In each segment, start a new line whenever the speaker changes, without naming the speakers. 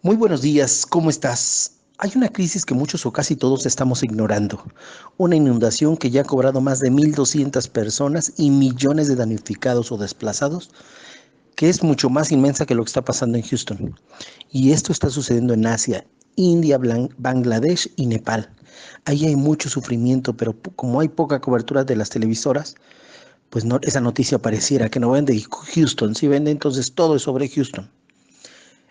Muy buenos días, ¿cómo estás? Hay una crisis que muchos o casi todos estamos ignorando. Una inundación que ya ha cobrado más de 1,200 personas y millones de damnificados o desplazados, que es mucho más inmensa que lo que está pasando en Houston. Y esto está sucediendo en Asia, India, Bangladesh y Nepal. Ahí hay mucho sufrimiento, pero como hay poca cobertura de las televisoras, pues no, esa noticia pareciera que no vende Houston. Si vende, entonces todo es sobre Houston.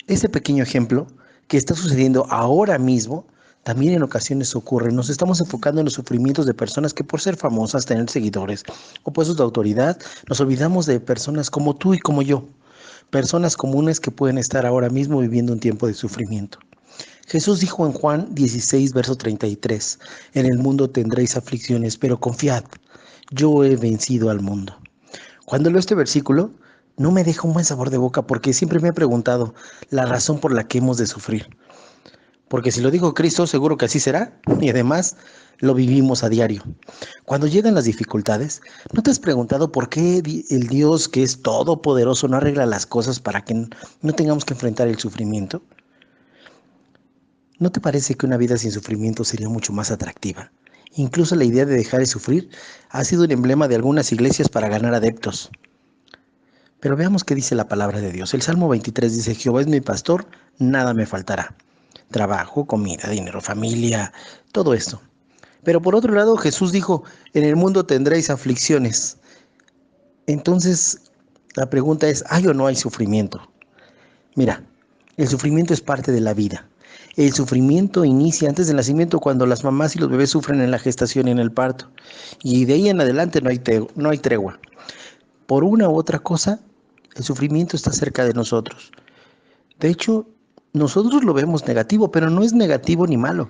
Ese pequeño ejemplo que está sucediendo ahora mismo también en ocasiones ocurre. Nos estamos enfocando en los sufrimientos de personas que por ser famosas, tener seguidores o puestos de autoridad, nos olvidamos de personas como tú y como yo, personas comunes que pueden estar ahora mismo viviendo un tiempo de sufrimiento. Jesús dijo en Juan 16, verso 33, en el mundo tendréis aflicciones, pero confiad, yo he vencido al mundo. Cuando leo este versículo, no me deja un buen sabor de boca porque siempre me he preguntado la razón por la que hemos de sufrir. Porque si lo dijo Cristo, seguro que así será y además lo vivimos a diario. Cuando llegan las dificultades, ¿no te has preguntado por qué el Dios que es todopoderoso no arregla las cosas para que no tengamos que enfrentar el sufrimiento? ¿No te parece que una vida sin sufrimiento sería mucho más atractiva? Incluso la idea de dejar de sufrir ha sido un emblema de algunas iglesias para ganar adeptos. Pero veamos qué dice la palabra de Dios. El Salmo 23 dice, Jehová es mi pastor, nada me faltará. Trabajo, comida, dinero, familia, todo esto. Pero por otro lado, Jesús dijo, en el mundo tendréis aflicciones. Entonces, la pregunta es, ¿hay o no hay sufrimiento? Mira, el sufrimiento es parte de la vida. El sufrimiento inicia antes del nacimiento cuando las mamás y los bebés sufren en la gestación y en el parto. Y de ahí en adelante no hay tregua. Por una u otra cosa, el sufrimiento está cerca de nosotros. De hecho, nosotros lo vemos negativo, pero no es negativo ni malo.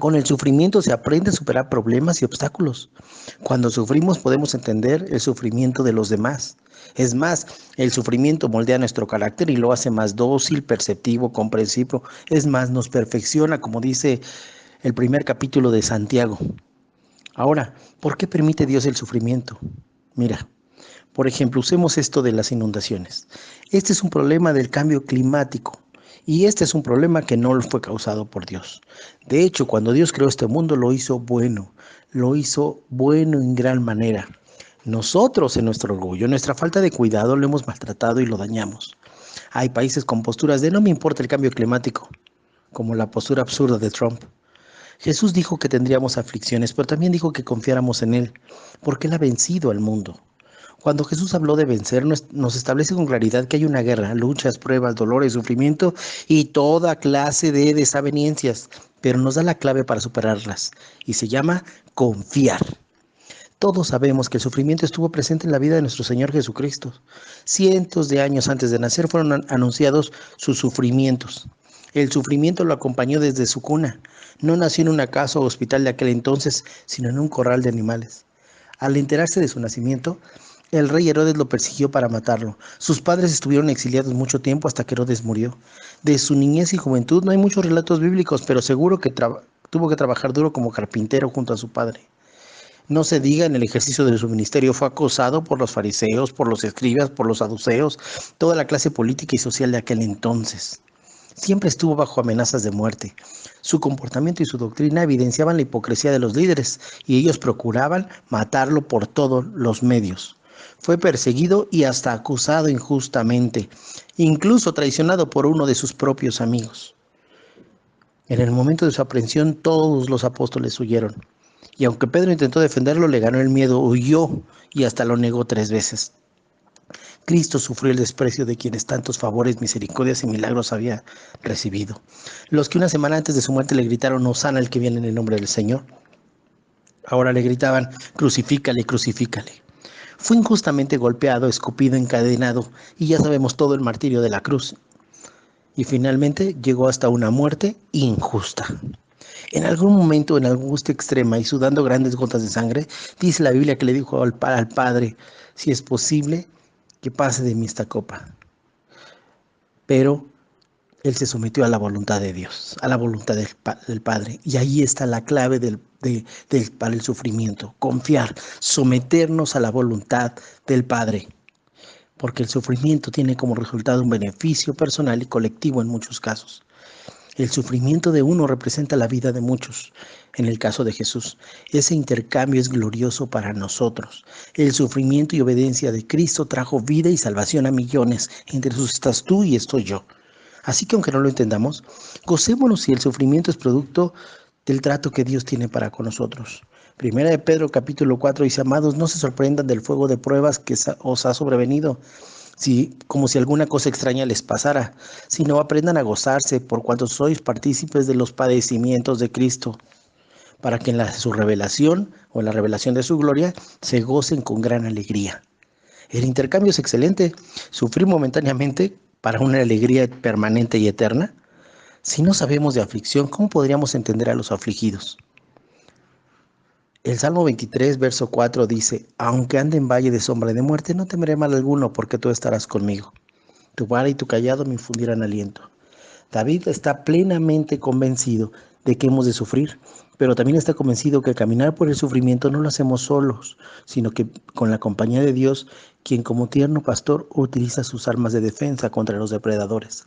Con el sufrimiento se aprende a superar problemas y obstáculos. Cuando sufrimos podemos entender el sufrimiento de los demás. Es más, el sufrimiento moldea nuestro carácter y lo hace más dócil, perceptivo, comprensivo. Es más, nos perfecciona, como dice el primer capítulo de Santiago. Ahora, ¿por qué permite Dios el sufrimiento? Mira, por ejemplo, usemos esto de las inundaciones. Este es un problema del cambio climático y este es un problema que no fue causado por Dios. De hecho, cuando Dios creó este mundo lo hizo bueno en gran manera. Nosotros en nuestro orgullo, en nuestra falta de cuidado, lo hemos maltratado y lo dañamos. Hay países con posturas de no me importa el cambio climático, como la postura absurda de Trump. Jesús dijo que tendríamos aflicciones, pero también dijo que confiáramos en Él, porque Él ha vencido al mundo. Cuando Jesús habló de vencer, nos establece con claridad que hay una guerra, luchas, pruebas, dolores, sufrimiento y toda clase de desavenencias, pero nos da la clave para superarlas y se llama confiar. Todos sabemos que el sufrimiento estuvo presente en la vida de nuestro Señor Jesucristo. Cientos de años antes de nacer fueron anunciados sus sufrimientos. El sufrimiento lo acompañó desde su cuna. No nació en una casa o hospital de aquel entonces, sino en un corral de animales. Al enterarse de su nacimiento, el rey Herodes lo persiguió para matarlo. Sus padres estuvieron exiliados mucho tiempo hasta que Herodes murió. De su niñez y juventud no hay muchos relatos bíblicos, pero seguro que tuvo que trabajar duro como carpintero junto a su padre. No se diga en el ejercicio de su ministerio, fue acosado por los fariseos, por los escribas, por los saduceos, toda la clase política y social de aquel entonces. Siempre estuvo bajo amenazas de muerte. Su comportamiento y su doctrina evidenciaban la hipocresía de los líderes y ellos procuraban matarlo por todos los medios. Fue perseguido y hasta acusado injustamente, incluso traicionado por uno de sus propios amigos. En el momento de su aprehensión, todos los apóstoles huyeron. Y aunque Pedro intentó defenderlo, le ganó el miedo, huyó y hasta lo negó 3 veces. Cristo sufrió el desprecio de quienes tantos favores, misericordias y milagros había recibido. Los que una semana antes de su muerte le gritaron, Hosana el que viene en el nombre del Señor. Ahora le gritaban, crucifícale, crucifícale. Fue injustamente golpeado, escupido, encadenado, y ya sabemos todo el martirio de la cruz. Y finalmente llegó hasta una muerte injusta. En algún momento, en angustia extrema y sudando grandes gotas de sangre, dice la Biblia que le dijo al Padre, si es posible, que pase de mí esta copa. Pero él se sometió a la voluntad de Dios, a la voluntad del Padre. Y ahí está la clave para el sufrimiento, confiar, someternos a la voluntad del Padre. porque el sufrimiento tiene como resultado un beneficio personal y colectivo en muchos casos. El sufrimiento de uno representa la vida de muchos. En el caso de Jesús, ese intercambio es glorioso para nosotros. El sufrimiento y obediencia de Cristo trajo vida y salvación a millones. Entre esos estás tú y estoy yo. Así que aunque no lo entendamos, gocémonos si el sufrimiento es producto del trato que Dios tiene para con nosotros. Primera de Pedro capítulo 4 dice: amados, no se sorprendan del fuego de pruebas que os ha sobrevenido, como si alguna cosa extraña les pasara, sino aprendan a gozarse por cuanto sois partícipes de los padecimientos de Cristo, para que en su revelación o en la revelación de su gloria se gocen con gran alegría. El intercambio es excelente. Sufrir momentáneamente para una alegría permanente y eterna. Si no sabemos de aflicción, ¿cómo podríamos entender a los afligidos? El Salmo 23, verso 4 dice: aunque ande en valle de sombra y de muerte, no temeré mal alguno, porque tú estarás conmigo. Tu vara y tu cayado me infundirán aliento. David está plenamente convencido de que hemos de sufrir, pero también está convencido que caminar por el sufrimiento no lo hacemos solos, sino que con la compañía de Dios, quien como tierno pastor utiliza sus armas de defensa contra los depredadores.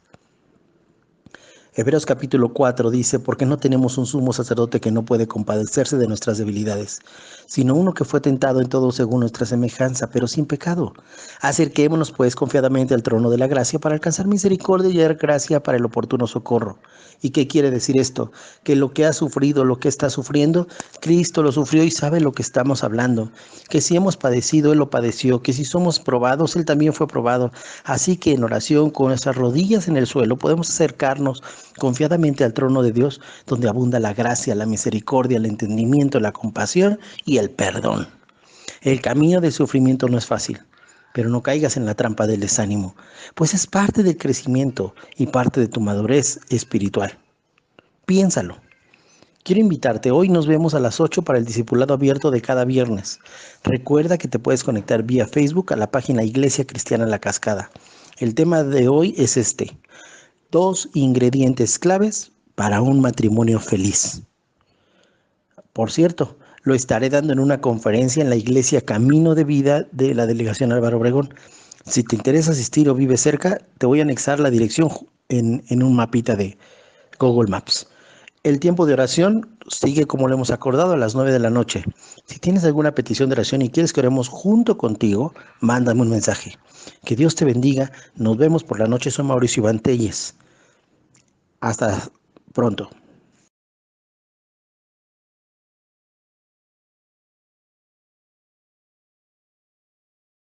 Hebreos capítulo 4 dice: porque no tenemos un sumo sacerdote que no puede compadecerse de nuestras debilidades, sino uno que fue tentado en todo según nuestra semejanza, pero sin pecado. Acerquémonos pues confiadamente al trono de la gracia para alcanzar misericordia y hallar gracia para el oportuno socorro. ¿Y qué quiere decir esto? Que lo que ha sufrido, lo que está sufriendo, Cristo lo sufrió y sabe lo que estamos hablando. Que si hemos padecido, Él lo padeció. Que si somos probados, Él también fue probado. Así que en oración, con nuestras rodillas en el suelo, podemos acercarnos confiadamente al trono de Dios, donde abunda la gracia, la misericordia, el entendimiento, la compasión y el perdón. El camino del sufrimiento no es fácil, pero no caigas en la trampa del desánimo, pues es parte del crecimiento y parte de tu madurez espiritual. Piénsalo. Quiero invitarte, hoy nos vemos a las 8 para el discipulado abierto de cada viernes. Recuerda que te puedes conectar vía Facebook a la página Iglesia Cristiana La Cascada. El tema de hoy es 2 ingredientes claves para un matrimonio feliz. Por cierto, lo estaré dando en una conferencia en la iglesia Camino de Vida de la Delegación Álvaro Obregón. Si te interesa asistir o vives cerca, te voy a anexar la dirección en un mapita de Google Maps. El tiempo de oración sigue como lo hemos acordado a las 9 de la noche. Si tienes alguna petición de oración y quieres que oremos junto contigo, mándame un mensaje. Que Dios te bendiga. Nos vemos por la noche. Soy Mauricio Iván Telles. Hasta pronto.